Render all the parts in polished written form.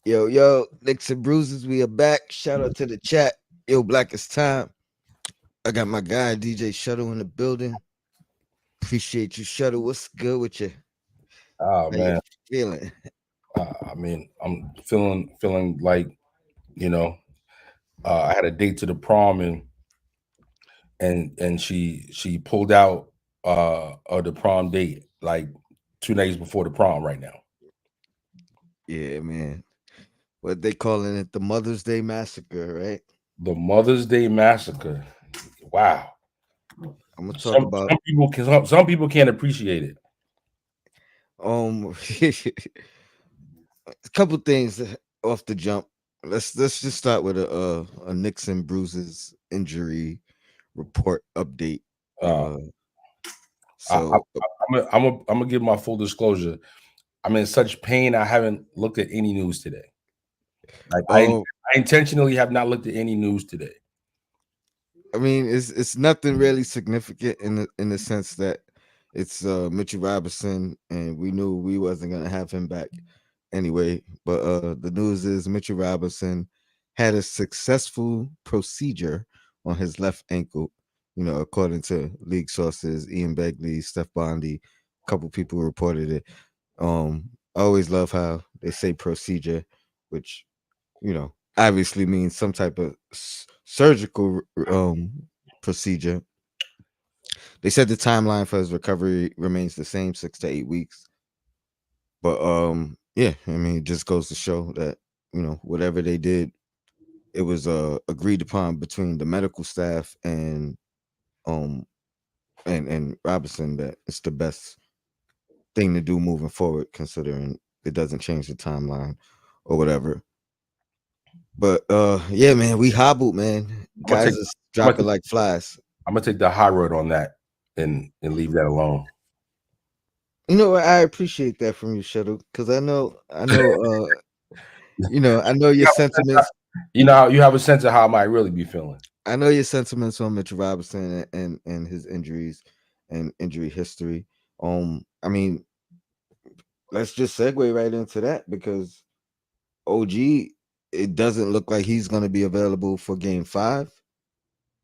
Yo, Knicks and Bruises, we are back. Shout out to the chat. Yo, Black is time. I got my guy DJ Shuttle in the building. Appreciate you, Shuttle. What's good with you? Oh How you man, feeling? I'm feeling like you know, I had a date to the prom and she pulled out of the prom date like 2 days before the prom right now. Yeah, man. What they calling it? The Mother's Day Massacre, right? The Mother's Day massacre. Wow. I'm gonna talk Some about some people can some people can't appreciate it. a couple things off the jump. Let's just start with a Knicks and Bruises injury report update. Uh, Uh, I, I, so I'm gonna give my full disclosure. I'm in such pain. I haven't looked at any news today. Like um, I intentionally have not looked at any news today. I mean, it's nothing really significant in the sense that it's Mitchell Robinson, and we knew we wasn't gonna have him back anyway. But the news is Mitchell Robinson had a successful procedure on his left ankle. You know, according to league sources, Ian Begley, Steph Bondy, a couple people reported it. I always love how they say procedure, which obviously means some type of surgical procedure. They said the timeline for his recovery remains the same, 6 to 8 weeks. But yeah, I mean, it just goes to show that whatever they did, it was agreed upon between the medical staff um and Robinson that it's the best thing to do moving forward, considering it doesn't change the timeline or whatever. But yeah, man, we hobbled, man. I'm gonna take Guys is I'm gonna dropping like flies. I'm gonna take the high road on that and leave that alone. You know what? I appreciate that from you, Shuttle, because I know your sentiments. You have a sense of how I might really be feeling. I know your sentiments on Mitchell Robinson and his injuries and injury history. I mean, let's just segue right into that because OG, it doesn't look like he's going to be available for Game 5.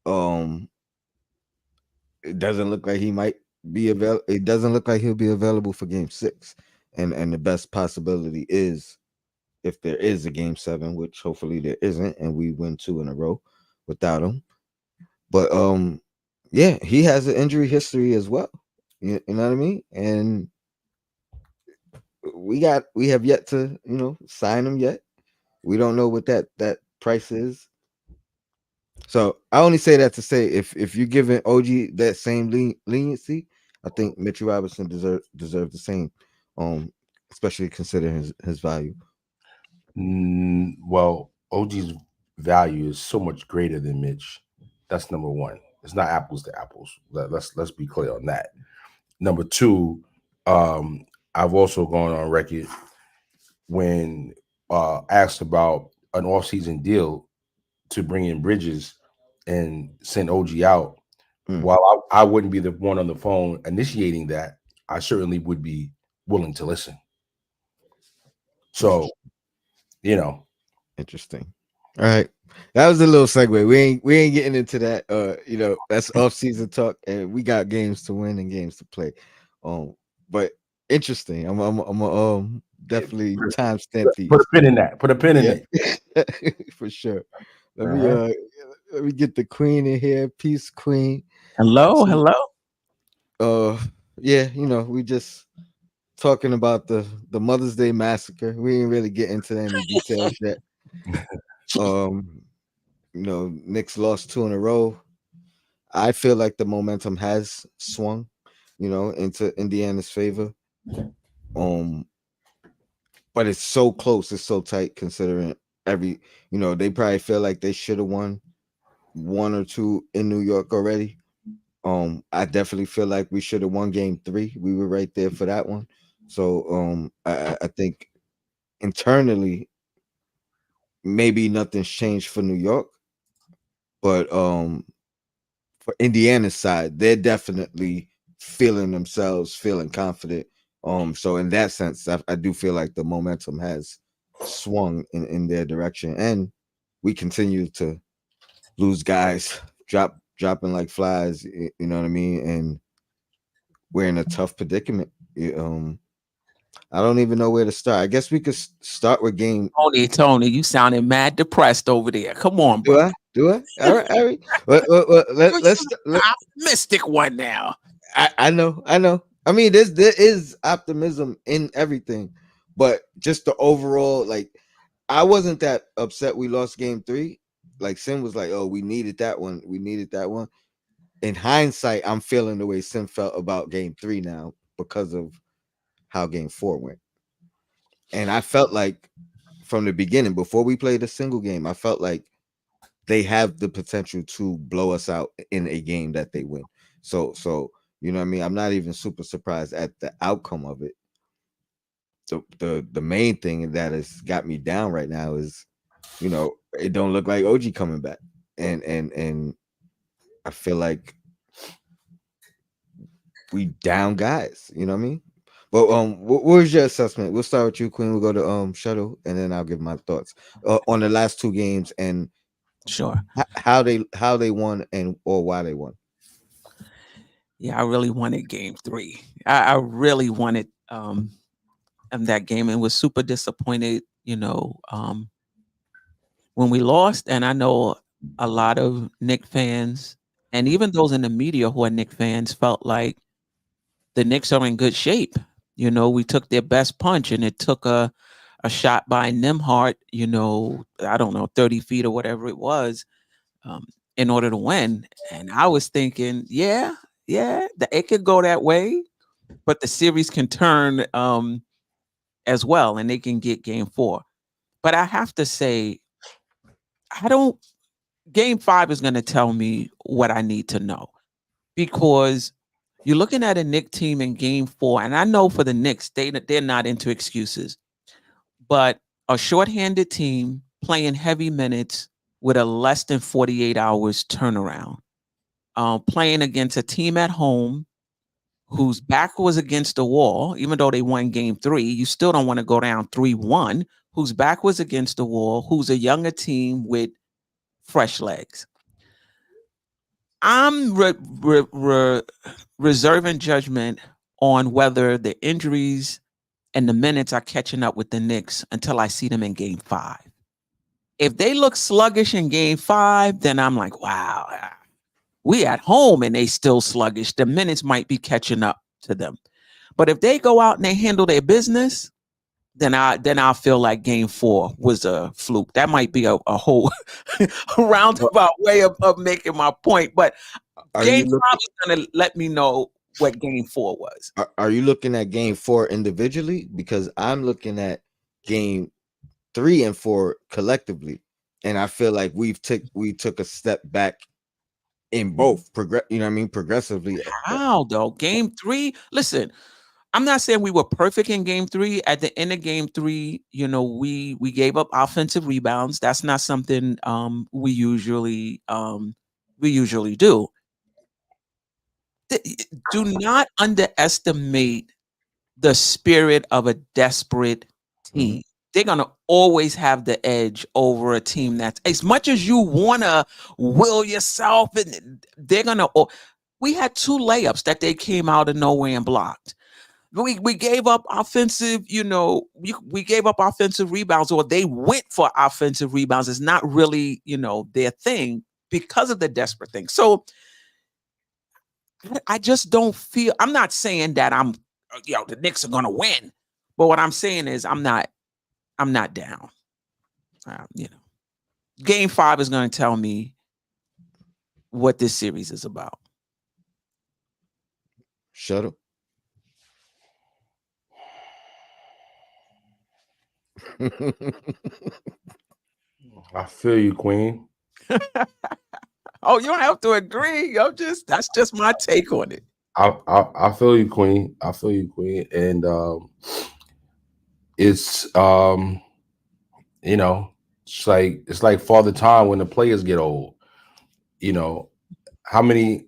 Um, it doesn't look like he might be available. It doesn't look like he'll be available for Game 6, and the best possibility is if there is a Game 7, which hopefully there isn't, and we win two in a row without him. But yeah, he has an injury history as well. You know what I mean? And we have yet to sign him yet. We don't know what that price is. So I only say that to say if you're giving OG that same leniency, I think Mitchell Robinson deserves the same, um, especially considering his value. Well, OG's value is so much greater than Mitch. That's number one. It's not apples to apples. Let's be clear on that. Number two, I've also gone on record when asked about an off-season deal to bring in Bridges and send OG out. Mm, While I wouldn't be the one on the phone initiating that, I certainly would be willing to listen. So, interesting. you know, Interesting. All right. That was a little segue. We ain't getting into that. That's off season talk, and we got games to win and games to play. But interesting. I'm definitely timestamp put a these. pin in that. Put a pin in Yeah, it. for sure. Let me Uh-huh. uh let me get the queen in here. Peace, queen. Hello, So, hello. uh, yeah, we just talking about the Mother's Day massacre. We didn't really get into any details yet. Um, Knicks lost two in a row. I feel like the momentum has swung, into Indiana's favor. Um, but it's so close, it's so tight considering they probably feel like they should have won one or two in New York already. I definitely feel like we should have won game 3. We were right there for that one. So I think internally maybe nothing's changed for New York, but for Indiana's side, they're definitely feeling themselves, feeling confident. So in that sense, I do feel like the momentum has swung in their direction, and we continue to lose guys, dropping like flies. You know what I mean? And we're in a tough predicament. I don't even know where to start. I guess we could start with game. Tony, you sounding mad depressed over there. Come on, Do bro. I? Do I? All right, all right. You Let's. the optimistic one now. I know, I know. I mean, there is optimism in everything, but just the overall, like, I wasn't that upset we lost game 3. Like Sim was like, "Oh, we needed that one. We needed that one." In hindsight, I'm feeling the way Sim felt about game 3 now because of how game 4 went. And I felt like from the beginning, before we played a single game, I felt like they have the potential to blow us out in a game that they win. So you know what I mean? I'm not even super surprised at the outcome of it. The main thing that has got me down right now is, it don't look like OG coming back. And I feel like we down guys, you know what I mean? But what was your assessment? We'll start with you, Queen. We'll go to Shuttle, and then I'll give my thoughts on the last 2 games and Sure. how they won and or why they won. Yeah, I really wanted game 3. I really wanted that game and was super disappointed, when we lost. And I know a lot of Knick fans and even those in the media who are Knick fans felt like the Knicks are in good shape. We took their best punch and it took a shot by Nimhart, I don't know, 30 feet or whatever it was, um, in order to win. And I was thinking, yeah, it could go that way, but the series can turn as well and they can get game 4. But I have to say, I don't, game 5 is going to tell me what I need to know because you're looking at a Knick team in game 4. And I know for the Knicks, they're not into excuses, but a shorthanded team playing heavy minutes with a less than 48 hours turnaround, playing against a team at home whose back was against the wall, even though they won game 3, you still don't want to go down 3-1, whose back was against the wall, who's a younger team with fresh legs. I'm reserving judgment on whether the injuries and the minutes are catching up with the Knicks until I see them in game 5. If they look sluggish in game 5, then I'm like, wow, we at home and they still sluggish. The minutes might be catching up to them. But if they go out and they handle their business, then I'll feel like game 4 was a fluke. That might be a whole Well, roundabout way of making my point. But Are game you 5 looking? is gonna let me know what game 4 was. Are you looking at game 4 individually? Because I'm looking at game 3 and 4 collectively, and I feel like we took a step back in both. You know what I mean? Progressively. How though? Game 3. Listen, I'm not saying we were perfect in game 3. At the end of game 3, we gave up offensive rebounds. That's not something we usually do. Do not underestimate the spirit of a desperate Mhm. team. They're gonna always have the edge over a team that's as much as you wanna will yourself, and they're gonna. We had 2 layups that they came out of nowhere and blocked. We gave up offensive, we gave up offensive rebounds, or they went for offensive rebounds. It's not really, their thing because of the desperate thing. So I just don't feel. I'm not saying that the Knicks are gonna win, but what I'm saying is I'm not. I'm not down. Game 5 is going to tell me what this series is about. Shuttle. I feel you, Queen. Oh, you don't have to agree. That's just my take on it. I feel you, Queen. I feel you, Queen. And it's you know, it's like Father Time when the players get old. You know, how many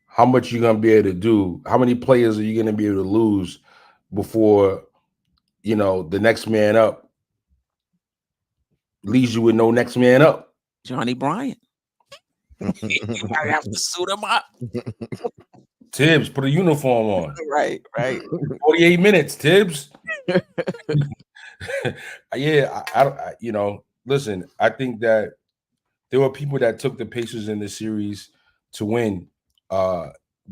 how much you gonna be able to do? How many players are you gonna be able to lose before the next man up leaves you with no next man up. Johnny Bryant. You might have to suit him up. Tibbs, put a uniform on. Right, right. 48 minutes, Tibbs. Yeah, listen, I think that there were people that took the Pacers in this series to win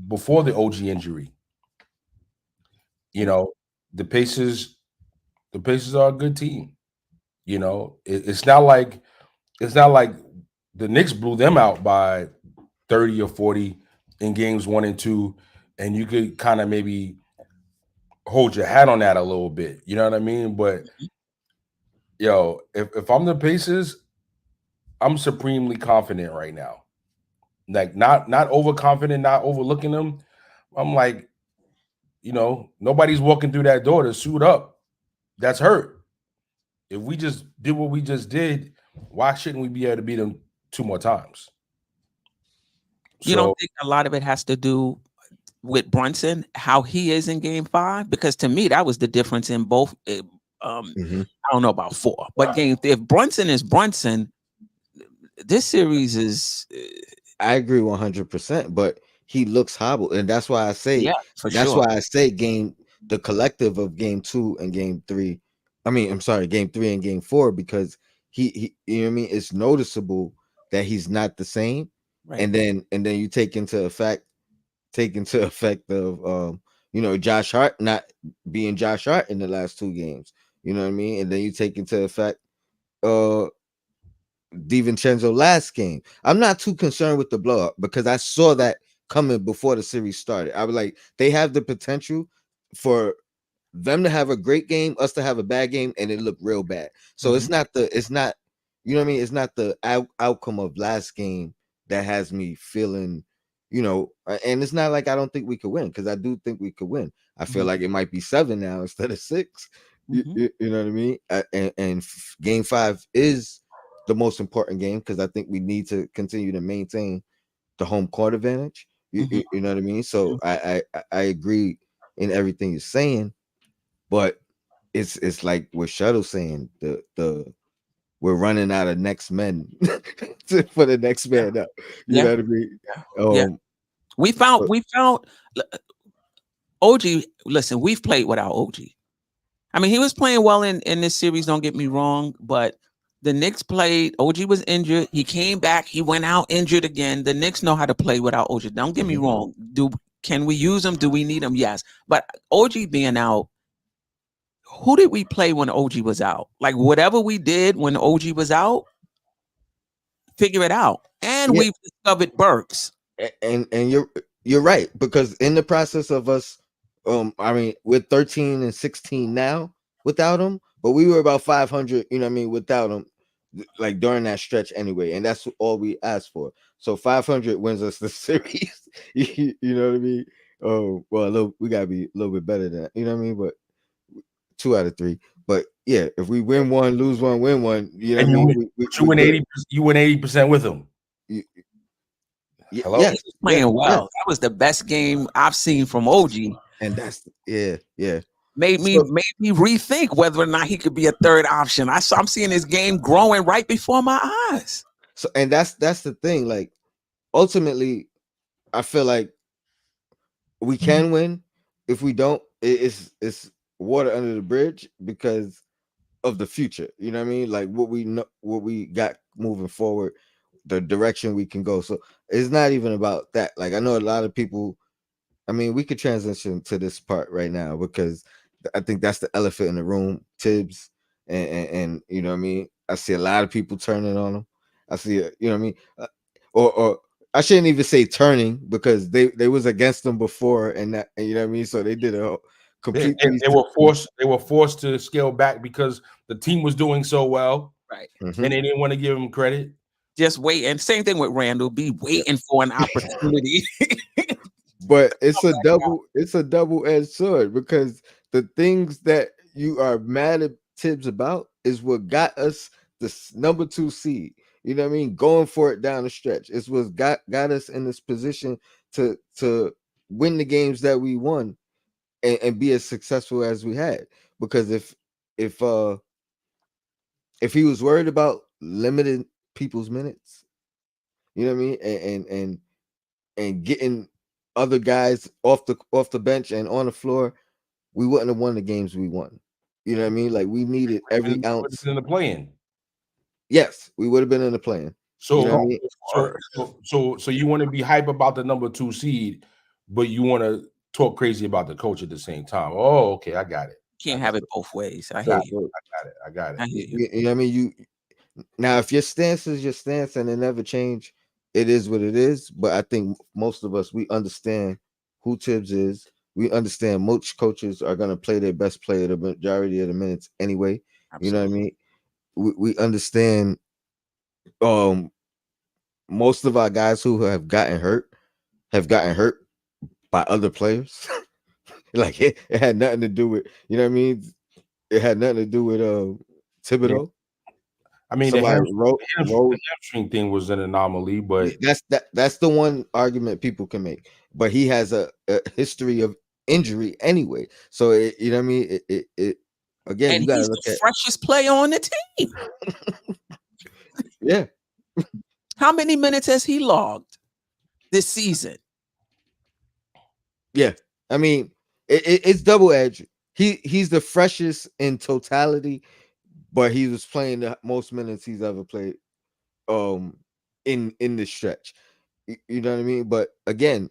before the OG injury. You know, the Pacers, the Pacers are a good team. You know, it's not like the Knicks blew them out by 30 or 40 in games 1 and 2, and you could kind of maybe hold your hat on that a little bit. You know what I mean? But yo, if I'm the Pacers, I'm supremely confident right now. Like not overconfident, not overlooking them. I'm like, nobody's walking through that door to suit up. That's hurt. If we just did what we just did, why shouldn't we be able to beat them 2 more times? You don't So think a lot of it has to do with Brunson, how he is in game 5? Because to me, that was the difference in both. Mhm. I don't know about 4, but if Brunson is Brunson, this series is I agree 100%, but he looks hobbled, and that's why I say yeah, for sure. the collective of game 2 and game 3. I mean, I'm sorry, game 3 and game 4, because he you know what I mean. It's noticeable that he's not the same, Right. and then you take into effect of Josh Hart not being Josh Hart in the last 2 games. You know what I mean, and then you take into effect uh DiVincenzo last game. I'm not too concerned with the blowout because I saw that coming before the series started. I was like, they have the potential for them to have a great game, us to have a bad game, and it looked real bad. So Mhm. it's not, you know what I mean? It's not the outcome of last game that has me feeling, and it's not like I don't think we could win, because I do think we could win. I feel Mhm. like it might be 7 now instead of 6. You, Mhm. you, you know what I mean? And game 5 is the most important game because I think we need to continue to maintain the home court advantage. You, Mhm. you, you know what I mean? So Mhm. I agree in everything you're saying, but it's like what Shuttle's saying. The We're running out of next men for the next man up. You Yeah. know what I mean? Yeah. Yeah. Um, We found but- we found OG. Listen, we've played without OG. I mean, he was playing well in this series. Don't get me wrong, but the Knicks played. OG was injured. He came back. He went out injured again. The Knicks know how to play without OG. Don't get me Mhm. wrong. Can we use him? Do we need him? Yes. But OG being out, who did we play when OG was out? Like whatever we did when OG was out, figure it out. And Yeah, we've discovered Burks. and you're right, because in the process of us, I mean, we're 13 and 16 now without him, but we were about 500, you know what I mean, without him, like during that stretch anyway, and that's all we asked for. So 500 wins us the series. You know what I mean? Oh well, we gotta be a little bit better than that, you know what I mean? But 2 out of 3. But yeah, if we win one, lose one, win one, you know what and I you mean? win, We you we win good. 80. You win 80% with them. Y- Hello. He Yes, was yes, playing well. yes. That was the best game I've seen from OG. And that's yeah. Made me rethink whether or not he could be a third option. I'm seeing his game growing right before my eyes. And that's the thing. Like ultimately, I feel like we can win. If we don't, it's water under the bridge because of the future. You know what I mean? Like what we know, what we got moving forward, the direction we can go. So it's not even about that. Like I know a lot of people. I mean, we could transition to this part right now because I think that's the elephant in the room. Tibbs and you know what I mean. I see a lot of people turning on him. I see, you know what I mean, or I shouldn't even say turning because they was against them before, and you know what I mean. So they did a They, complete they, they were 360. forced. They were forced to scale back because the team was doing so well, Right. Mhm. and they didn't want to give him credit. Just wait. And same thing with Randall. Be Yeah. waiting for an opportunity. But it's a double-edged sword because the things that you are mad at Tibbs about is what got us the number 2 seed. You know what I mean? Going for it down the stretch. It's what got us in this position to win the games that we won and be as successful as we had. Because if if he was worried about limiting people's minutes, you know what I mean, and getting other guys off the bench and on the floor, we wouldn't have won the games we won. You know what I mean? Like we needed every Would have ounce. been in the playing. Yes, we would have been in the plan. You know what I So mean? so you want to be hype about the number 2 seed, but you want to talk crazy about the coach at the same time. Oh, okay, I got it. Can't have it both ways. I hear So, you. I got it. I hear you. you know what I mean? You now, if your stance is your stance and it never change, it is what it is. But I think most of us we understand who Tibbs is. We understand most coaches are gonna play their best player the majority of the minutes anyway. You know what I Absolutely. mean? We understand most of our guys who have gotten hurt by other players. Like it had nothing to do with, you know what I mean? It had nothing to do with Yeah. Thibodeau. I mean, Somebody the wrote hamstring thing was an anomaly, but that's the one argument people can make. But he has a history of injury anyway. So you know what I mean? It again, And you got to he's look the at freshest player on the team. yeah, How many minutes has he logged this season? yeah. I mean, it's double edged. He's the freshest in totality, but he was playing the most minutes he's ever played um in this stretch. You know what I mean? But again,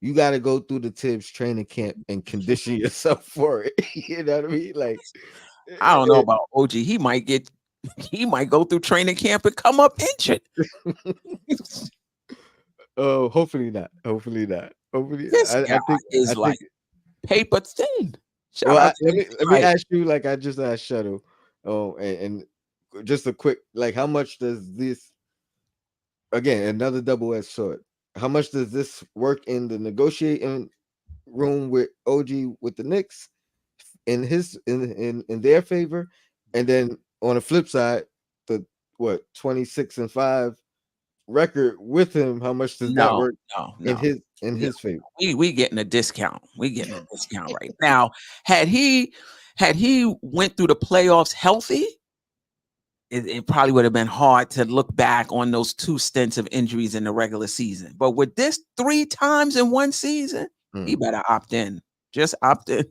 you got to go through the Tibbs training camp and condition yourself for it. You know what I mean? Like, I don't know about OG. He might go through training camp and come up injured. oh, hopefully not. Hopefully not. Hopefully, This guy I is think. like paper thin. Shout Well, out to let me Mike. ask you, like I just asked Shuttle, and just a quick, like, how much does this again another double-edged sword? How much does this work in the negotiating room with OG with the Knicks in his in their favor, and then on the flip side, the 26-5 record with him, how much does that No, work no, in no. his favor? We getting a discount. We getting a discount right now. Had he went through the playoffs healthy, it probably would have been hard to look back on those 2 stints of injuries in the regular season. But with this 3 times in one season, he better opt in. Just opt in.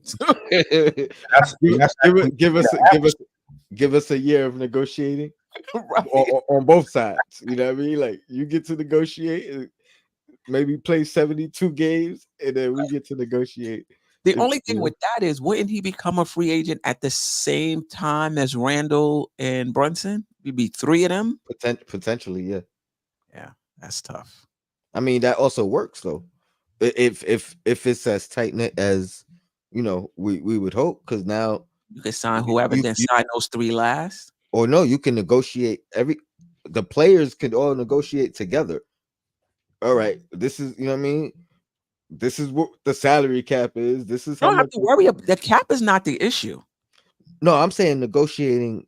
that's actually Give us a year of negotiating Right. on both sides. You know what I mean? Like you get to negotiate, maybe play 72 games, and then we get to negotiate. The You only thing know, with that is, wouldn't he become a free agent at the same time as Randall and Brunson? You'd be 3 of them. potentially, yeah. Yeah, that's tough. I mean, that also works though. If it's as tight knit as we would hope, because now You could sign whoever, then you sign those 3 last. or no, you can negotiate the players could all negotiate together. All right, this is what I mean. This is what the salary cap is. This is You how don't have much. to worry about the cap is not the issue. No, I'm saying negotiating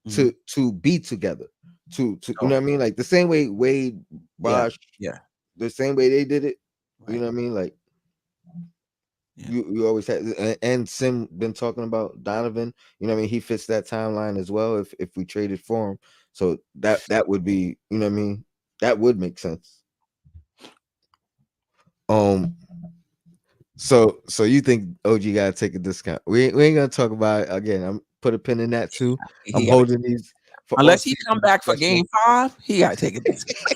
Mhm. to be together. To you Oh, know what I mean? Like the same way Wade, yeah, Bosh, yeah, the same way they did it. You right. know what I mean? Like Yeah. you always had, and Sim been talking about Donovan. You know what I mean? He fits that timeline as well. If we traded for him, so that would be, you know what I mean? That would make sense. Um. So you think OG gotta take a discount? We ain't gonna talk about it again. I'm put a pin in that too. I'm He got holding these for off unless he come season back for discussion. game 5, he gotta take a discount.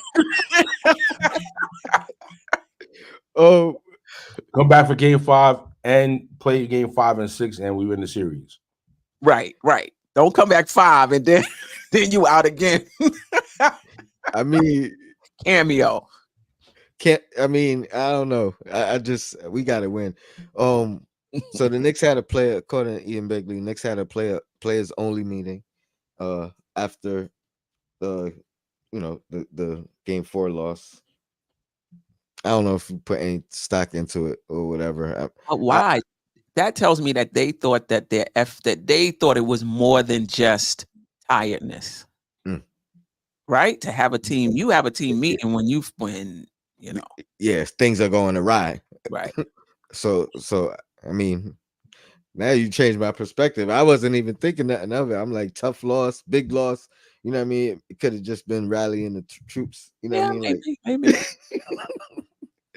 Oh, come back for game 5 and play game 5 and 6, and we win the series. Right, right. Don't come back 5 and then then you out again. I mean, Cameo. I mean, I don't know. I just we gotta win. So the Knicks had a player, according to Ian Begley, Knicks had a players only meeting after the the game 4 loss. I don't know if you put any stock into it or whatever. But why? That tells me that they thought that they thought it was more than just tiredness. Mm. Right? To have a team, you have a team meeting when Yes, things are going awry. right. So I mean, Now you changed my perspective. I wasn't even thinking nothing of it. I'm like, tough loss, big loss. You know what I mean? It could have just been rallying the troops. You know what I Yeah, mean? Like maybe.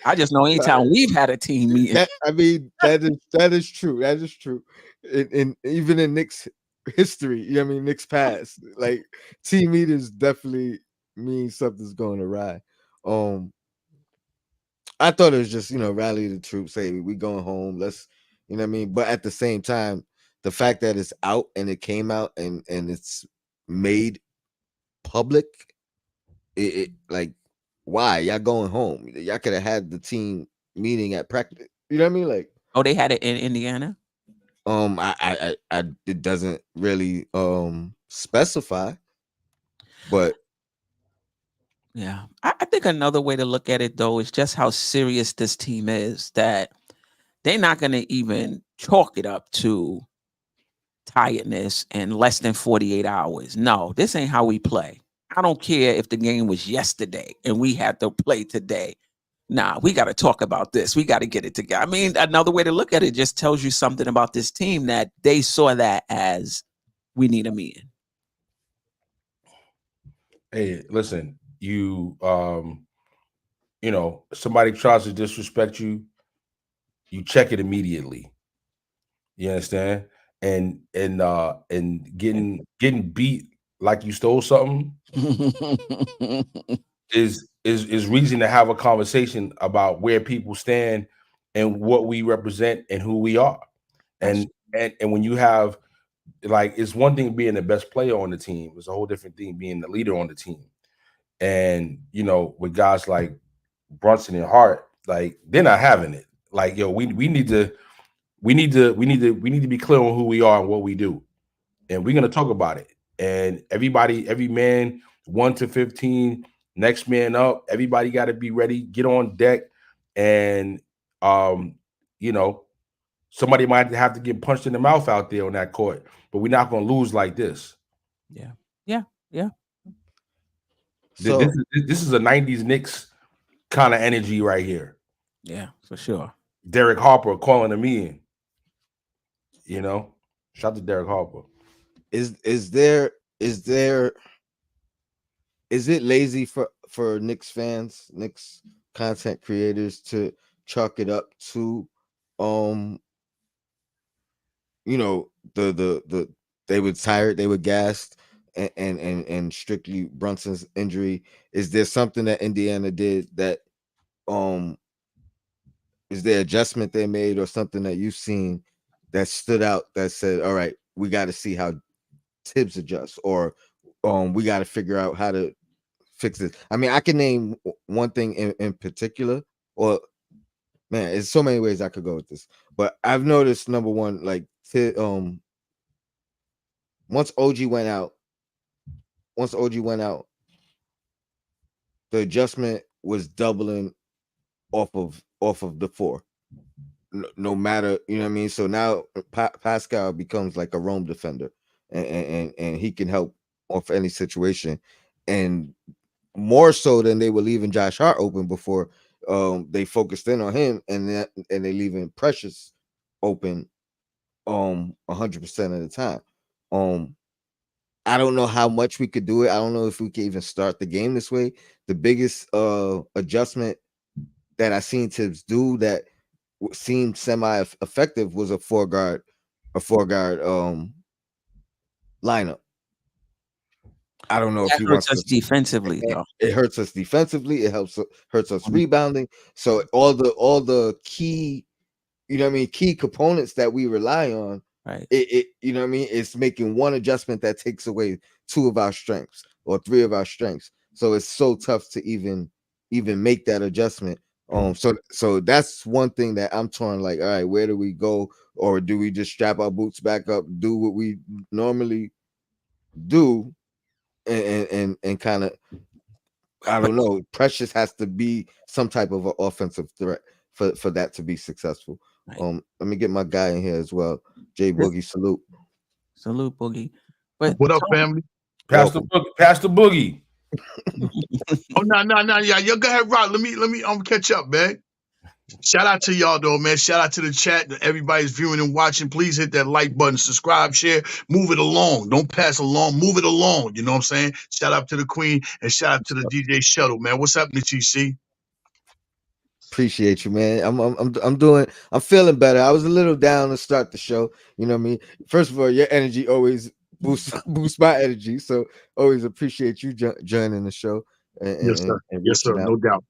I just know anytime we've had a team meeting. that. I mean, that is true. That is true. In even in Knicks history, you know what I mean? Knicks past, like team meetings definitely mean something's going awry. Um, I thought it was just rally the troops. Hey, we going home. Let's you know what I mean. But at the same time, the fact that it's out and it came out and it's made public, it like why y'all going home? Y'all could have had the team meeting at practice. You know what I mean? Like Oh, they had it in Indiana? it doesn't really specify, but Yeah. I think another way to look at it though is just how serious this team is, that they're not gonna even chalk it up to tiredness in less than 48 hours. No, this ain't how we play. I don't care if the game was yesterday and we had to play today. Nah, we got to talk about this. We got to get it together. I mean, another way to look at it just tells you something about this team, that they saw that as we need a meeting. Hey, listen, somebody tries to disrespect you, you check it immediately. You understand? And getting beat like you stole something is reason to have a conversation about where people stand and what we represent and who we are. And when you have, like, it's one thing being the best player on the team, it's a whole different thing being the leader on the team. And with guys like Brunson and Hart, like, they're not having it. Like, yo, we need to be clear on who we are and what we do, and we're gonna talk about it. And every man 1 to 15, next man up. Everybody got to be ready. Get on deck, and you know, somebody might have to get punched in the mouth out there on that court, but we're not gonna lose like this. Yeah. Yeah. Yeah. This so this is a '90s Knicks kind of energy right here. Yeah, for sure. Derek Harper calling him in. Shout out to Derek Harper. is there is there is it lazy for Knicks fans, Knicks content creators to chalk it up to um the they were tired, they were gassed, and strictly Brunson's injury? Is there something that Indiana did that um is there adjustment they made or something that you've seen that stood out that said, all right, we got to see how Thibs adjusts, or we got to figure out how to fix it? I mean, I can name one thing in particular, or man, there's so many ways I could go with this, but I've noticed number one, like once OG went out, once OG went out, the adjustment was doubling off of the four. No matter, you know what I mean. So now Pascal becomes like a roam defender, and he can help off any situation, and more so than they were leaving Josh Hart open before. They focused in on him, and they leaving Precious open 100% of the time. Um, I don't know how much we could do it. I don't know if we could even start the game this way. The biggest adjustment that I seen Tibbs do that seemed semi-effective was a four guard lineup. I don't know if That he hurts wants us to. defensively, though. It hurts us defensively. It hurts us Mhm. rebounding. So all the key, what I mean, key components that we rely on, Right. it you know what I mean, it's making one adjustment that takes away two of our strengths or three of our strengths. So it's so tough to even make that adjustment. So that's one thing that I'm torn. Like, all right, where do we go, or do we just strap our boots back up, do what we normally do, and kind of, I But don't know. Precious has to be some type of an offensive threat for that to be successful. right. Let me get my guy in here as well. Jay This Boogie, salute. salute Boogie. But What up, family? Welcome. Pastor Boogie. Oh no, no, no, yeah, yo, go ahead, Rock. Let me catch up, man. Shout out to y'all though, man. Shout out to the chat, to everybody's viewing and watching. Please hit that like button, subscribe, share, move it along. Don't pass along, move it along. You know what I'm saying? Shout out to the Queen and shout out to the DJ Shuttle, man. What's happening, TC? Appreciate you, man. I'm feeling better. I was a little down to start the show. You know what I mean? First of all, your energy always boosts my energy. So always appreciate you joining the show and, Yes, and, sir. and Yes, sir. reaching out. No doubt.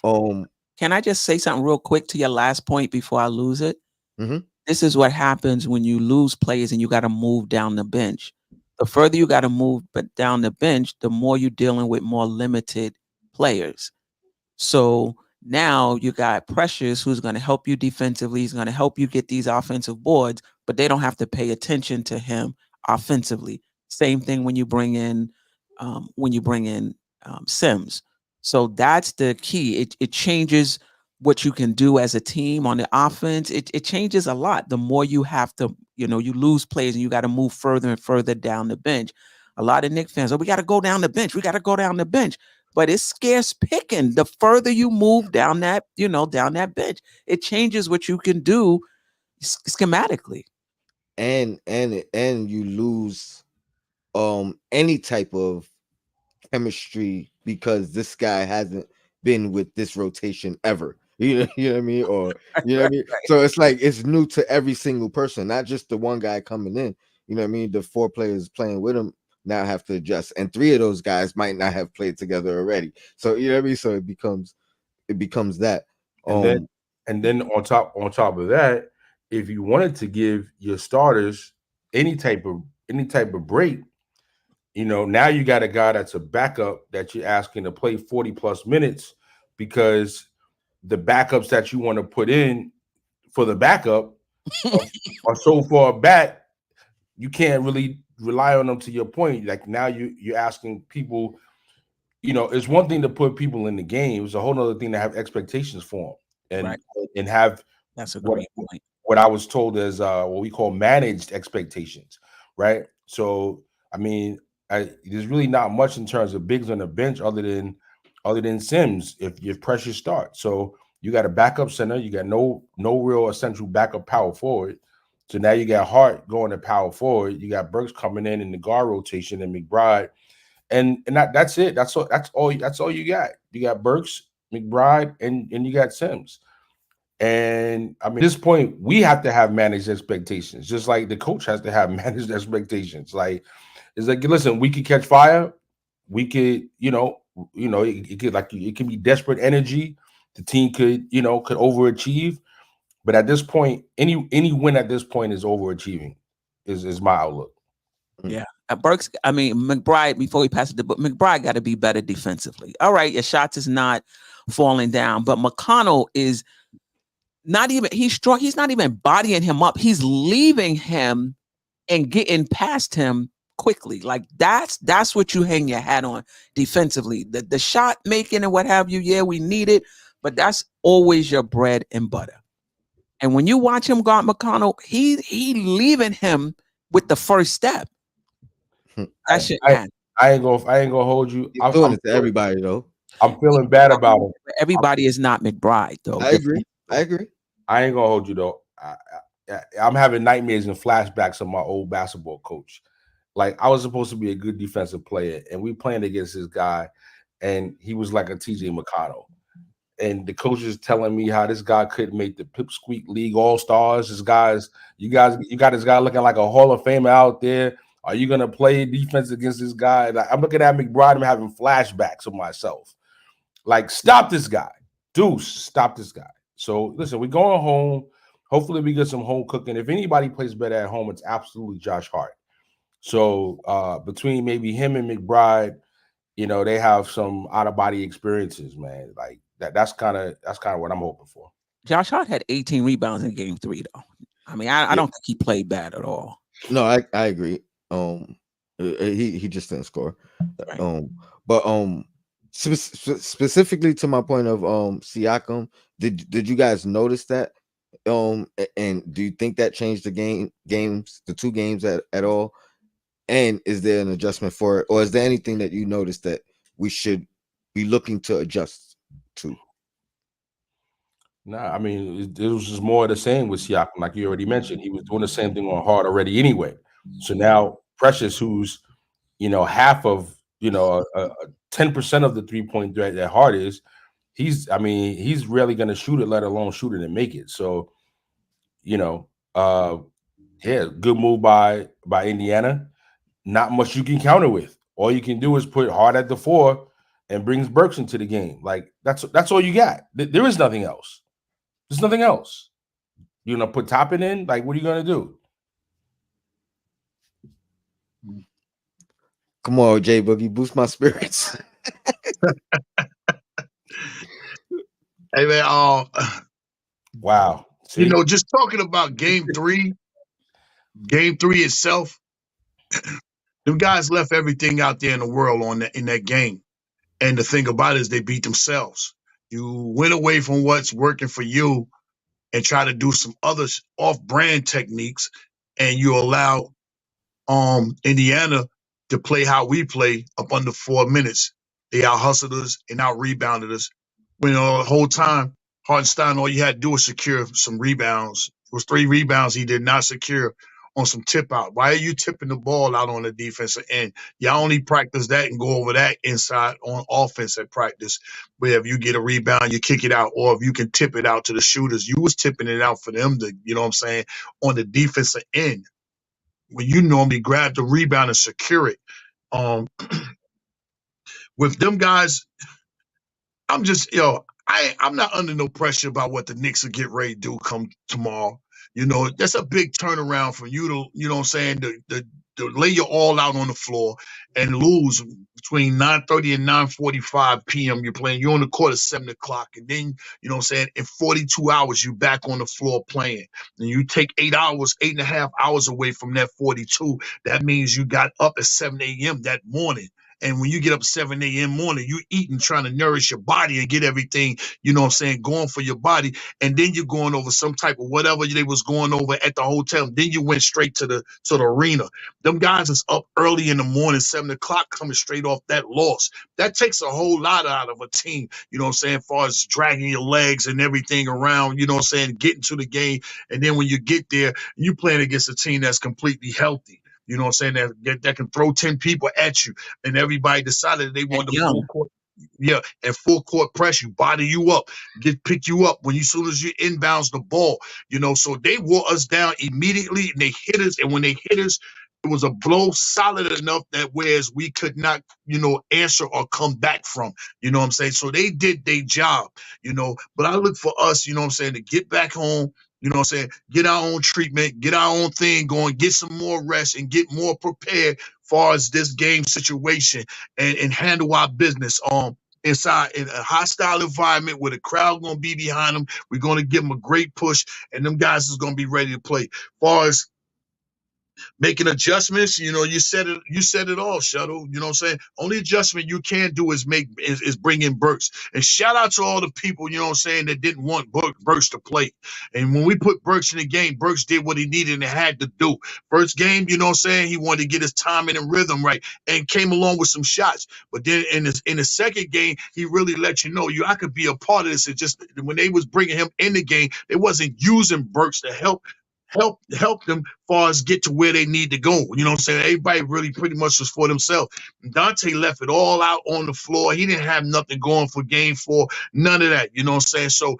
Um, Can I just say something real quick to your last point before I lose it? mhm. This is what happens when you lose players and you got to move down the bench. The further you got to move but down the bench, the more you're dealing with more limited players. So now you got Precious, who's going to help you defensively. He's going to help you get these offensive boards, but they don't have to pay attention to him offensively. Same thing when you bring in Sims. So that's the key. It changes what you can do as a team on the offense. It changes a lot. The more you have to, you lose players and you got to move further and further down the bench. A lot of Knicks fans, oh, we got to go down the bench. We got to go down the bench, but it's scarce picking. The further you move down down that bench, it changes what you can do schematically. and you lose any type of chemistry because this guy hasn't been with this rotation ever. You know what I mean? Or you know what I mean? So it's like it's new to every single person, not just the one guy coming in. You know what I mean? The four players playing with him now have to adjust. And three of those guys might not have played together already. So you know what I mean? So it becomes that. And then Um on top of that, if you wanted to give your starters any type of break, now you got a guy that's a backup that you're asking to play 40 plus minutes because the backups that you want to put in for the backup are so far back, you can't really rely on them to your point. Like now you're asking people, it's one thing to put people in the game, it's a whole other thing to have expectations for them Right. and have That's a what great point. what I was told as what we call managed expectations, right? So I mean, there's really not much in terms of bigs on the bench other than Sims if pressure starts. So you got a backup center, you got no real essential backup power forward. So now you got Hart going to power forward. You got Burks coming in the guard rotation and McBride, and that's it. That's all you got. You got Burks, McBride, and you got Sims. And I mean, at this point, we have to have managed expectations, just like the coach has to have managed expectations. Like, it's like, listen, we could catch fire. We could, it could it could be desperate energy. The team could overachieve. But at this point, any win at this point is overachieving. Is my outlook. mm, Yeah. Burks, I mean, McBride, before we pass it to, but McBride got to be better defensively. All right, your shots is not falling down, but McConnell is not even, he's not even bodying him up. He's leaving him and getting past him quickly. Like that's what you hang your hat on defensively. The shot making and what have you, yeah, we need it, but that's always your bread and butter. And when you watch him guard McConnell, he leaving him with the first step. I, That shouldn't I, happen. I ain't gonna hold you. he's doing it to everybody though. I'm feeling bad about him. Everybody is not McBride though. I agree. I agree. I ain't gonna hold you though. I'm having nightmares and flashbacks of my old basketball coach. Like I was supposed to be a good defensive player, and we playing against this guy, and he was like a TJ McConnell. And the coach is telling me how this guy couldn't make the Pipsqueak League All Stars. You got this guy looking like a Hall of Famer out there. Are you gonna play defense against this guy? Like, I'm looking at McBride. I'm having flashbacks of myself. Like, stop this guy, Deuce. Stop this guy. So listen, we're going home. Hopefully, we get some home cooking. If anybody plays better at home, it's absolutely Josh Hart. So between maybe him and McBride, they have some out of body experiences, man. Like that's kind of what I'm hoping for. Josh Hart had 18 rebounds in game 3 though. I mean, I Yeah. don't think he played bad at all. No, I agree. He just didn't score. Right. But specifically to my point of Siakam, did you guys notice that? And do you think that changed the the two games at all? And is there an adjustment for it, or is there anything that you noticed that we should be looking to adjust to? Nah, I mean, it was just more of the same with Siakam, like you already mentioned. He was doing the same thing on hard already anyway. So now Precious, who's half of 10% of the 3-point threat that Hard is, he's rarely going to shoot it, let alone shoot it and make it. So you know, uh, yeah, good move by Indiana. Not much you can counter with. All you can do is put Hard at the 4 and brings Burks into the game. Like that's all you got. There is nothing else. There's nothing else. You're gonna put Toppin in? Like, what are you gonna do? Come on, J Boogie, boost my spirits. Hey man, Wow. See? just talking about game three itself, them guys left everything out there in the world in that game. And the thing about it is they beat themselves. You went away from what's working for you and try to do some other off-brand techniques, and you allow Indiana to play how we play up under 4 minutes. They out hustled us and out rebounded us. When the whole time, Hartenstein, all you had to do was secure some rebounds. It was 3 rebounds he did not secure on some tip out. Why are you tipping the ball out on the defensive end? Y'all only practice that and go over that inside on offense at practice, where if you get a rebound, you kick it out, or if you can tip it out to the shooters. You was tipping it out for them to, you know what I'm saying, on the defensive end, when you normally grab the rebound and secure it. With them guys, I'm not under no pressure about what the Knicks will get ready to do come tomorrow. That's a big turnaround for you to, you know what I'm saying, to lay your all out on the floor and lose between 9:30 and 9:45 p.m. You're on the court at 7 o'clock. And then, you know what I'm saying, in 42 hours, you're back on the floor playing. And you take 8.5 hours away from that 42. That means you got up at 7 a.m. that morning. And when you get up 7 a.m. morning, you eating, trying to nourish your body and get everything, you know what I'm saying, going for your body. And then you're going over some type of whatever they was going over at the hotel. Then you went straight to the arena. Them guys is up early in the morning, 7 o'clock, coming straight off that loss. That takes a whole lot out of a team, you know what I'm saying, as far as dragging your legs and everything around, you know what I'm saying, getting to the game. And then when you get there, you playing against a team that's completely healthy. You know what I'm saying? That can throw 10 people at you. And everybody decided that they wanted to full court. Yeah, and full court press you, body you up, pick you up when as soon as you inbounds the ball. So they wore us down immediately and they hit us. And when they hit us, it was a blow solid enough that whereas we could not, answer or come back from. You know what I'm saying? So they did their job, But I look for us, you know what I'm saying, to get back home. You know what I'm saying? Get our own treatment, get our own thing going, get some more rest, and get more prepared far as this game situation and handle our business inside in a hostile environment where the crowd gonna be behind them. We're gonna give them a great push, and them guys is gonna be ready to play. Far as making adjustments, you said it all, Shuttle. You know what I'm saying? Only adjustment you can do is bring in Burks. And shout out to all the people, you know what I'm saying, that didn't want Burks to play. And when we put Burks in the game, Burks did what he needed and had to do. First game, you know what I'm saying, he wanted to get his timing and rhythm right and came along with some shots. But then in the second game, he really let you know, I could be a part of this. It just when they was bringing him in the game, they wasn't using Burks to help them far as get to where they need to go. You know what I'm saying? Everybody really pretty much was for themselves. Dante left it all out on the floor. He didn't have nothing going for game 4, none of that. You know what I'm saying? So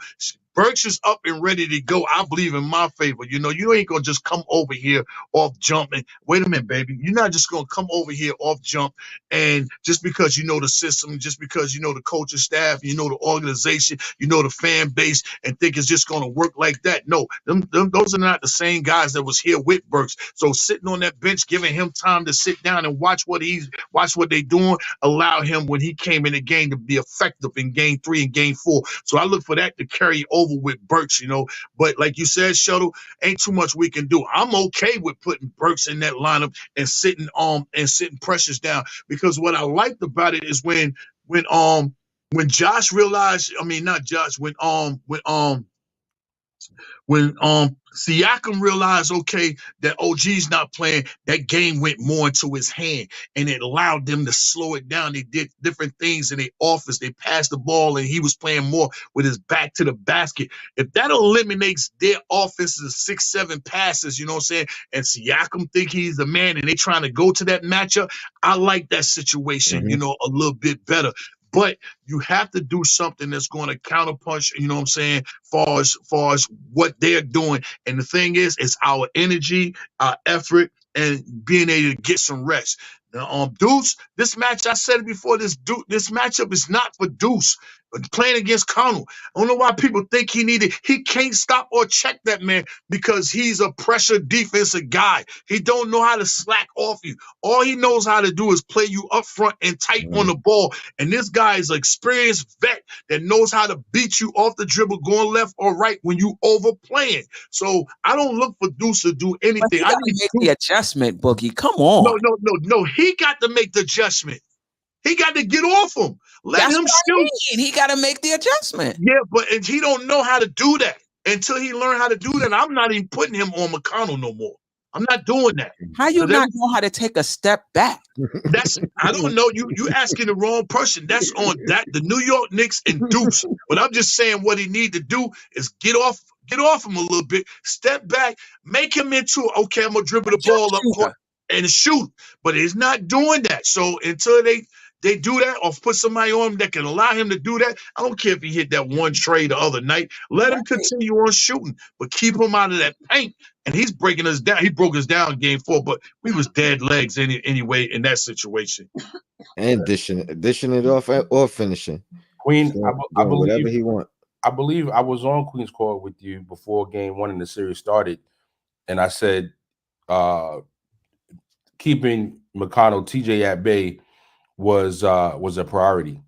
Burks is up and ready to go. I believe in my favor. You ain't going to just come over here off jump and wait a minute, baby. You're not just going to come over here off jump and just because you know the system, just because you know the coaching staff, you know the organization, you know the fan base and think it's just going to work like that. No, those are not the same guys that was here with Burks. So sitting on that bench, giving him time to sit down and watch what they doing, allow him when he came in the game to be effective in game 3 and game 4. So I look for that to carry over with Burks, But like you said, Shuttle, ain't too much we can do. I'm okay with putting Burks in that lineup and sitting Precious down because what I liked about it is when Josh realized, I mean not Josh, when When Siakam realized, okay, that OG's not playing, that game went more into his hand, and it allowed them to slow it down. They did different things in their offense. They passed the ball, and he was playing more with his back to the basket. If that eliminates their offense's 6-7 passes, you know what I'm saying, and Siakam think he's the man, and they trying to go to that matchup, I like that situation, Mhm. a little bit better. But you have to do something that's going to counterpunch, you know what I'm saying, far as what they're doing. And the thing is, it's our energy, our effort, and being able to get some rest. Now, Deuce, this match, I said it before, this matchup is not for Deuce. Playing against Connell. I don't know why people think he can't stop or check that man because he's a pressure defensive guy. He don't know how to slack off you. All he knows how to do is play you up front and tight on the ball. And this guy is an experienced vet that knows how to beat you off the dribble, going left or right when you overplaying. So I don't look for Deuce to do But anything. he I got to need make Deuce. the adjustment, Boogie. Come No, on. no, no, no. He got to make the adjustment. He got to get off him. Let That's him what I shoot. mean. He got to make the adjustment. Yeah, but he don't know how to do that. Until he learn how to do that, I'm not even putting him on McConnell no more. I'm not doing that. How you 'Cause not know how to take a step back? That's I don't know. You asking the wrong person. That's on that the New York Knicks and Deuce. But I'm just saying what he need to do is get off him a little bit, step back, make him into okay. I'm gonna dribble the Jump ball up court shooter. and shoot. But he's not doing that. So until they do that or put somebody on him that can allow him to do that, I don't care if he hit that one trade the other night. Let him continue on shooting, but keep him out of that paint. And he's breaking us down. He broke us down in game 4, but we was dead legs anyway in that situation. And dishing it off or finishing. Queen, Doing whatever he want. I believe I was on Queen's Court with you before game 1 in the series started, and I said keeping McConnell, TJ at bay was a priority.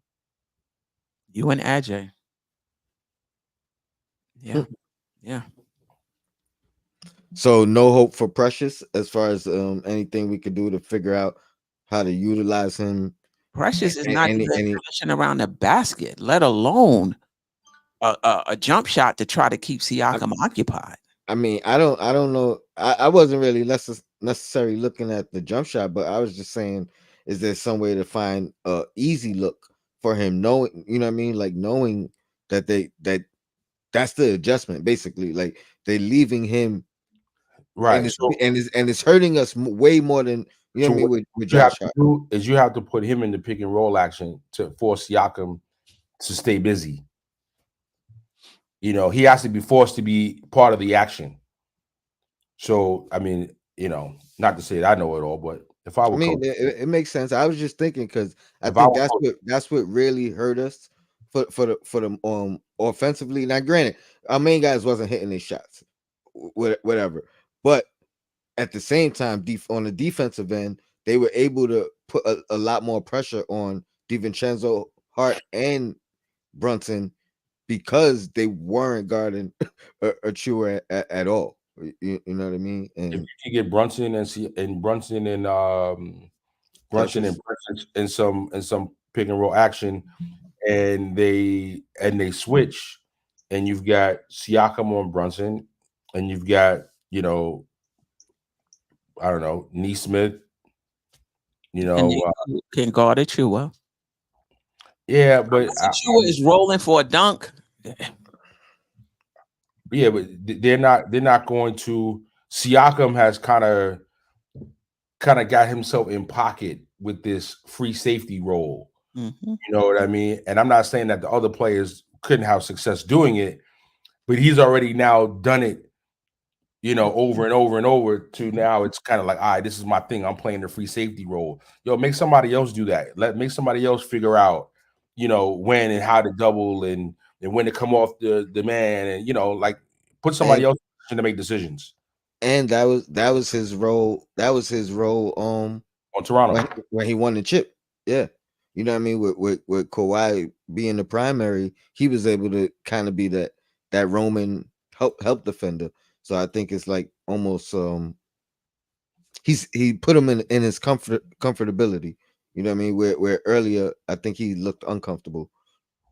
You and Ajay. Yeah. Yeah. So no hope for Precious as far as anything we could do to figure out how to utilize him. Precious is not even any finishing around the basket, let alone a jump shot to try to keep Siakam occupied. I mean, I don't know. I wasn't really necessarily looking at the jump shot, but I was just saying, is there some way to find a easy look for him, knowing, you know what I mean, like knowing that that's the adjustment, basically, like they're leaving him Right. and it's hurting us way more than, you know what I mean, with jump shot. You have to put him in the pick and roll action to force Siakam to stay busy. You know, he has to be forced to be part of the action. So, I mean, you know, not to say that I know it all, but if I were, I mean, coach, it makes sense. I was just thinking because I think that's what really hurt us for the offensively. Now, granted, our main guys wasn't hitting their shots, whatever, but at the same time, on the defensive end, they were able to put a lot more pressure on DiVincenzo, Hart, and Brunson because they weren't guarding Achua at all. You know what I mean? And if you can get Brunson in some pick and roll action, and they switch, and you've got Siakam on Brunson, and you've got, you know, I don't know, Neesmith, you know, can guard Achua. Yeah, but Achua is rolling for a dunk. Yeah, but they're not going to. Siakam has kind of got himself in pocket with this free safety role. Mm-hmm. You know what I mean? And I'm not saying that the other players couldn't have success doing it, but he's already now done it, you know, over and over and over to now it's kind of like, all right, this is my thing. I'm playing the free safety role. Yo, make somebody else do that. Make somebody else figure out, you know, when and how to double and when to come off the man, and, you know, like put somebody else to make decisions. And that was his role. That was his role on Toronto when he won the chip. Yeah. You know what I mean? With Kawhi being the primary, he was able to kind of be that Roman help defender. So I think it's like almost he put him in his comfortability. You know what I mean? Where earlier I think he looked uncomfortable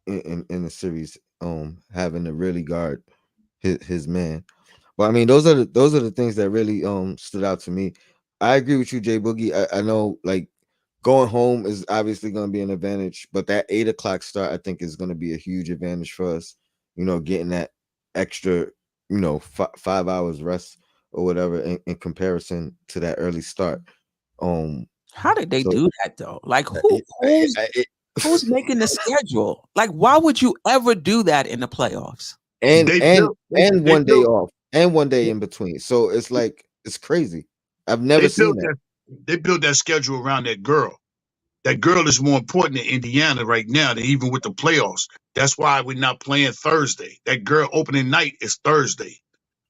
in the series, having to really guard his man. But I mean, those are the things that really stood out to me. I agree with you, Jay Boogie. I know like going home is obviously going to be an advantage, but that 8 o'clock start I think is going to be a huge advantage for us. Getting that extra, 5 hours rest or whatever in comparison to that early start. How did they So do that though? Like I- it- who's making the schedule? Like why would you ever do that in the playoffs? and They and built and they one day built off and one day in between. So it's like it's crazy. I've they never seen built that. that they built that schedule around that girl. That girl is more important in Indiana right now than even with the playoffs. That's why we're not playing Thursday. That girl opening night is Thursday.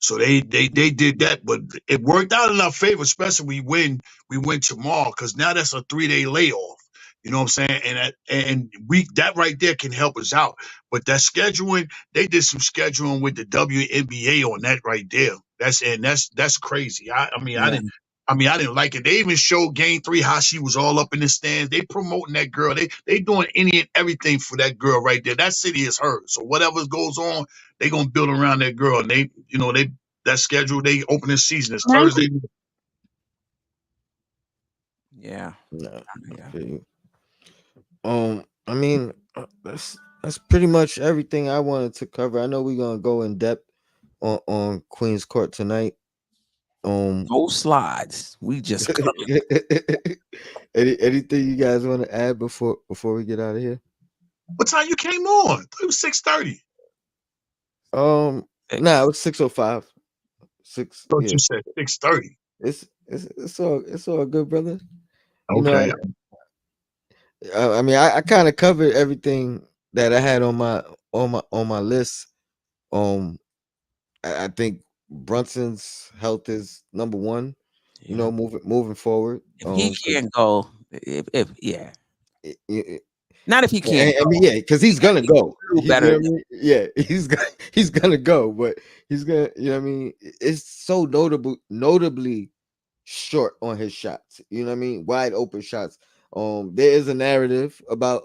So they did that, but it worked out in our favor, especially we win tomorrow, because now that's a 3-day layoff. You know what I'm saying? And we that right there can help us out. But that scheduling, they did some scheduling with the WNBA on that right there. That's crazy. Yeah. I didn't like it. They even showed Game 3 how she was all up in the stands. They promoting that girl. They doing any and everything for that girl right there. That city is hers. So whatever goes on, they gonna build around that girl. And they that schedule. They open the season is Thursday. Yeah. No, I Yeah. feel you. I mean, that's pretty much everything I wanted to cover. I know we're gonna go in depth on Queen's Court tonight. Um, No slides. We just cooking. anything you guys want to add before we get out of here? What time you came on? It was 6:30. Nah, it was 6:05. Six, Thought yeah. you said 6:30. It's all good, brother. You know, Okay. I mean, I kind of covered everything that I had on my list. Um, I think Brunson's health is number one. Yeah. Moving forward. If he 'Cause can't go, if yeah. it, Not if he can't I mean, go. yeah, because he's gonna He can go. do You know better. what I mean? Yeah, he's gonna go, but he's gonna. You know what I mean? It's so notably short on his shots. You know what I mean? Wide open shots. There is a narrative about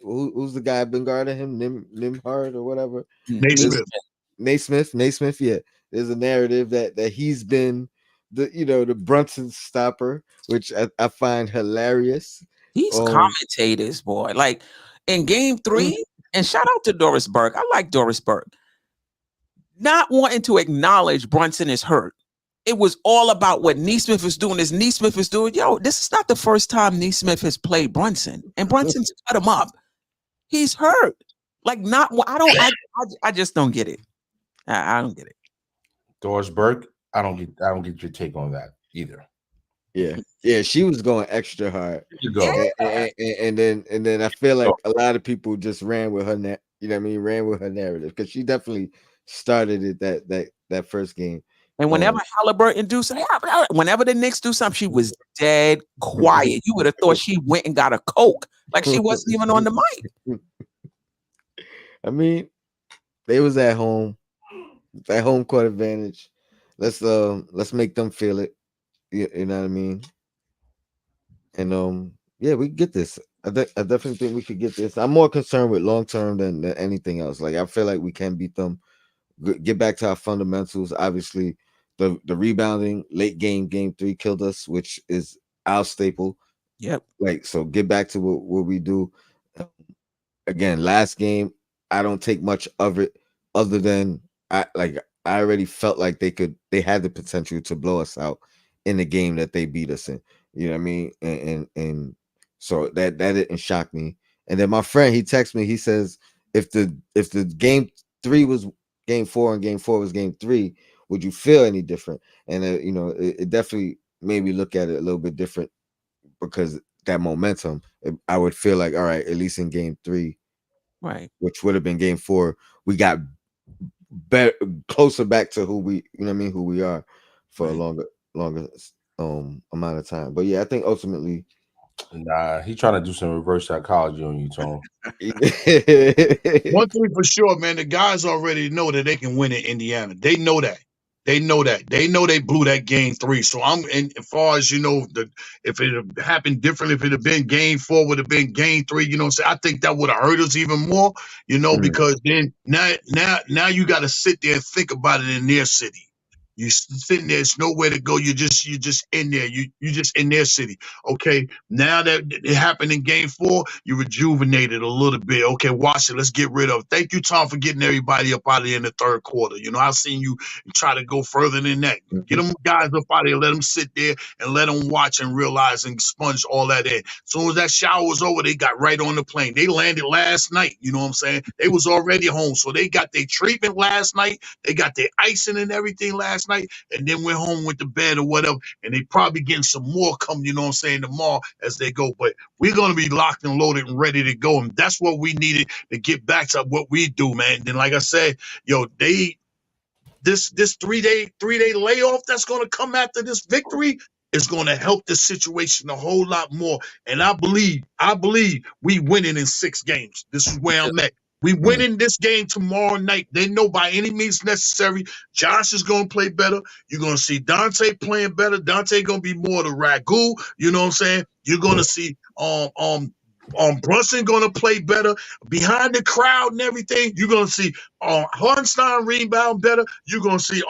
who's the guy been guarding him, Nimhard or whatever. There's Naismith. Naismith. Yeah, there's a narrative that he's been the Brunson stopper, which I find hilarious. These commentators, boy, like in Game 3, and shout out to Doris Burke. I like Doris Burke. Not wanting to acknowledge Brunson is hurt. It was all about what Neesmith is doing. Neesmith is doing. Yo, this is not the first time Neesmith has played Brunson, and Brunson's cut him up. He's hurt. Like not. I just don't get it. I don't get it. Doris Burke, I don't get your take on that either. Yeah, she was going extra hard. There you go. And then I feel like a lot of people just ran with her. You know what I mean? Ran with her narrative because she definitely started it that first game. And whenever Halliburton do something, whenever the Knicks do something, she was dead quiet. You would have thought she went and got a Coke, like she wasn't even on the mic. I mean, they was at home, that home court advantage. Let's make them feel it. You know what I mean? And yeah, we get this. I definitely think we could get this. I'm more concerned with long term than anything else. Like I feel like we can beat them. Get back to our fundamentals. Obviously, the rebounding late game 3 killed us, which is our staple. Yep. Like so, get back to what we do. Again, last game, I don't take much of it other than I already felt like they had the potential to blow us out in the game that they beat us in. You know what I mean? And so that didn't shock me. And then my friend, he texts me, he says, if the Game 3 was Game 4 and Game 4 was Game 3, would you feel any different? And it definitely made me look at it a little bit different because that momentum, I would feel like, all right, at least in Game 3, right, which would have been Game 4, we got better, closer back to who we are for a longer amount of time. But yeah, I think ultimately, Nah, he trying to do some reverse psychology on you, Tone. One thing for sure, man, the guys already know that they can win in Indiana. They know that. They know that. They know they blew that game 3. So as far as if it had happened different, if it had been game 4, would have been game 3. You know what I'm saying? I think that would have hurt us even more. Because then now you got to sit there and think about it in their city. You sitting there, it's nowhere to go. You just in there. You just in their city. Okay. Now that it happened in game 4, you rejuvenated a little bit. Okay, watch it. Let's get rid of it. Thank you, Tom, for getting everybody up out of there in the 3rd quarter. I've seen you try to go further than that. Get them guys up out of there, let them sit there and let them watch and realize and sponge all that in. As soon as that shower was over, they got right on the plane. They landed last night. You know what I'm saying? They was already home. So they got their treatment last night. They got their icing and everything last night. And then went home with the bed or whatever. And they probably getting some more coming, you know what I'm saying, tomorrow as they go. But we're going to be locked and loaded and ready to go. And that's what we needed to get back to what we do, man. And then, like I said, this 3-day layoff that's going to come after this victory is going to help the situation a whole lot more. And I believe we winning in 6 games. This is where I'm at. We winning this game tomorrow night. They know by any means necessary, Josh is going to play better. You're going to see Dante playing better. Dante going to be more the ragu. You know what I'm saying? You're going to see Brunson going to play better behind the crowd and everything. You're going to see Hartenstein rebound better. You're going to see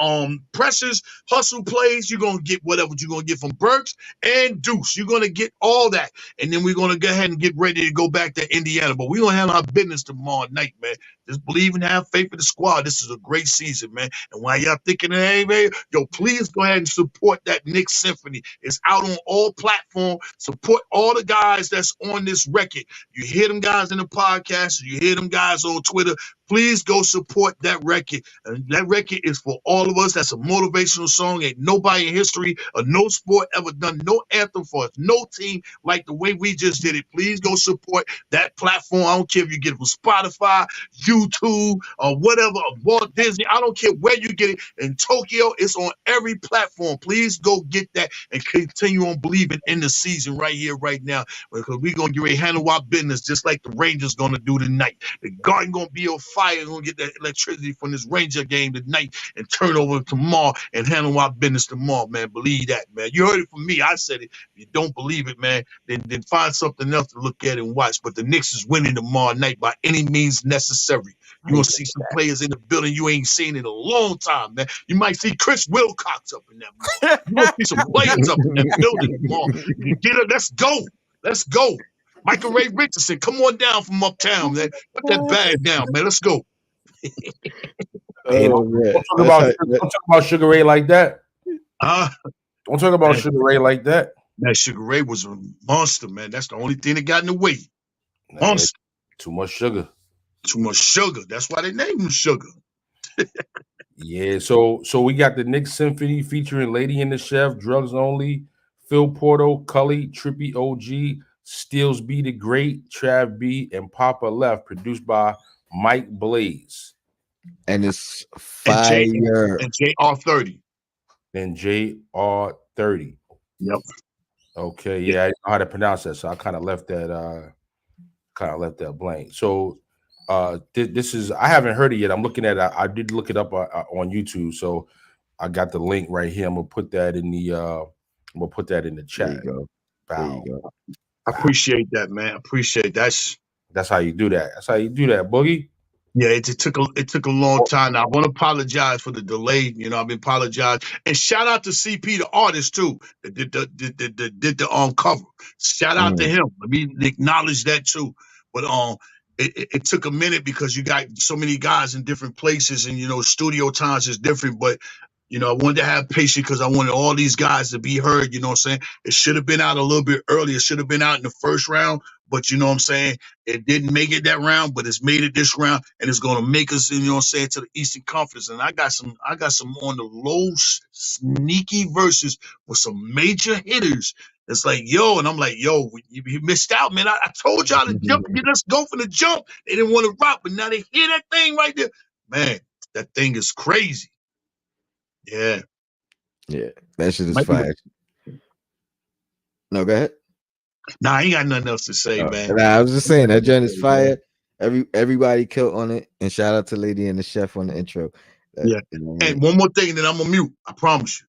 Precious hustle plays. You're going to get whatever you're going to get from Burks and Deuce. You're going to get all that. And then we're going to go ahead and get ready to go back to Indiana. But we're going to have our business tomorrow night, man. Just believe and have faith in the squad. This is a great season, man. And while y'all thinking, hey, man, please go ahead and support that Knicks Symphony. It's out on all platforms. Support all the guys that's on this record. You hear them guys in the podcast. You hear them guys on Twitter. Please go support that record. And that record is for all of us. That's a motivational song. Ain't nobody in history or no sport ever done no anthem for us, no team like the way we just did it. Please go support that platform. I don't care if you get it from Spotify, YouTube, or whatever, or Walt Disney. I don't care where you get it. In Tokyo, it's on every platform. Please go get that and continue on believing in the season right here, right now. Because we're going to get ready to handle our business just like the Rangers going to do tonight. The Garden going to be on fire. Going to get that electricity from this Ranger game tonight and turn over tomorrow and handle our business tomorrow, man. Believe that, man. You heard it from me. I said it. If you don't believe it, man, then find something else to look at and watch. But the Knicks is winning tomorrow night by any means necessary. You're going to see some players in the building you ain't seen in a long time, man. You might see Chris Wilcox up in that mall. You might see some players up in that building tomorrow. You get it? Let's go. Let's go. Michael Ray Richardson, come on down from uptown, man. Put that bag down, man. Let's go. Hey, don't talk about Sugar Ray like that. Don't talk about Sugar Ray like that. That Sugar Ray was a monster, man. That's the only thing that got in the way. Monster. Too much sugar. Too much sugar. That's why they named him Sugar. Yeah, so we got the Knicks Symphony featuring Lady and the Chef, Drugs Only, Phil Porto, Cully, Trippy OG, Steels B the Great, Trav B, and Papa Left, produced by Mike Blaze. And it's fire. And JR30. And JR30. Yep. Okay, yeah, I know how to pronounce that, so I kind of left that blank. So this is, I haven't heard it yet. I'm looking at it. I did look it up on YouTube, so I got the link right here. I'm gonna put that in the chat. There you go. I appreciate that, man. I appreciate that. That's how you do that. That's how you do that, Boogie. Yeah, it took a long time. Now, I want to apologize for the delay. I've been apologizing. And shout out to CP, the artist, too, that did the cover. Shout out to him. Let me acknowledge that, too. But it took a minute because you got so many guys in different places and, studio times is different. But, I wanted to have patience because I wanted all these guys to be heard. You know what I'm saying? It should have been out a little bit earlier. It should have been out in the first round. But you know what I'm saying? It didn't make it that round, but it's made it this round, and it's going to make us, you know what I'm saying, to the Eastern Conference. And I got some on the low, sneaky verses with some major hitters. It's like, yo, and I'm like, yo, you missed out, man. I told y'all to jump. Let's go for the jump. They didn't want to rock, but now they hear that thing right there. Man, that thing is crazy. Yeah. Yeah, that shit is fire. No, go ahead. Nah, I ain't got nothing else to say, man. Nah, I was just saying that joint is fire. Everybody killed on it, and shout out to Lady and the Chef on the intro. That, Yeah. you know what I And mean? one more thing, then I'm gonna mute. I promise you.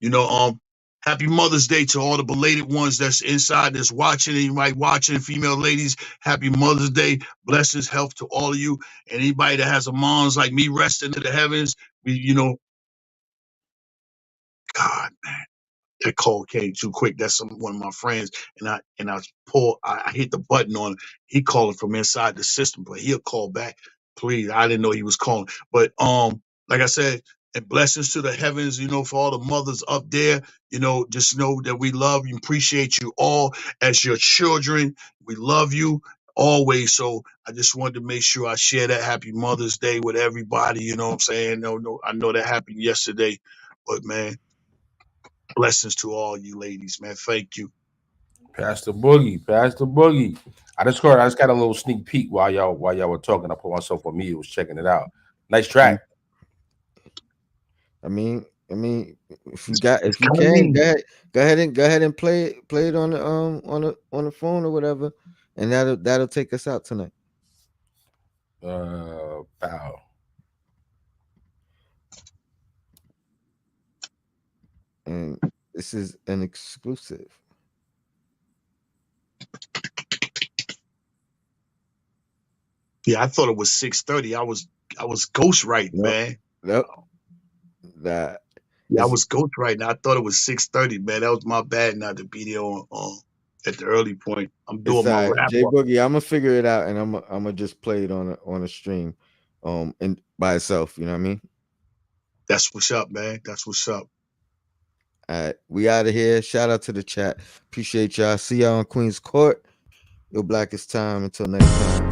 You know, happy Mother's Day to all the belated ones that's inside, that's watching. Anybody watching, female ladies, happy Mother's Day. Blessings, health to all of you. And anybody that has a moms like me resting to the heavens, God, that call came too quick. That's one of my friends, and I hit the button on. He calling from inside the system, but he'll call back. Please, I didn't know he was calling. But like I said, and blessings to the heavens, for all the mothers up there. Just know that we love you, appreciate you all as your children. We love you always. So I just wanted to make sure I share that happy Mother's Day with everybody. You know what I'm saying? No, I know that happened yesterday, but man. Blessings to all you ladies, man. Thank you. Pastor Boogie, Pastor Boogie. I just got a little sneak peek while y'all were talking. I put myself on mute, was checking it out. Nice track. I mean, if you It's can, kind of mean. go ahead and play it on the phone or whatever, and that'll take us out tonight. Pow. And this is an exclusive. Yeah, I thought it was 6:30. I was ghost right, Nope. man. Nope. That Yeah, I is was ghost right. And I thought it was 6:30, man. That was my bad not to be there on at the early point. I'm it's doing my wrap J up. Boogie. I'm gonna figure it out, and I'm gonna just play it on a stream, and by itself. You know what I mean? That's what's up, man. That's what's up. All right, we out of here. Shout out to the chat. Appreciate y'all. See y'all on Queen's Court. Your blackest time. Until next time.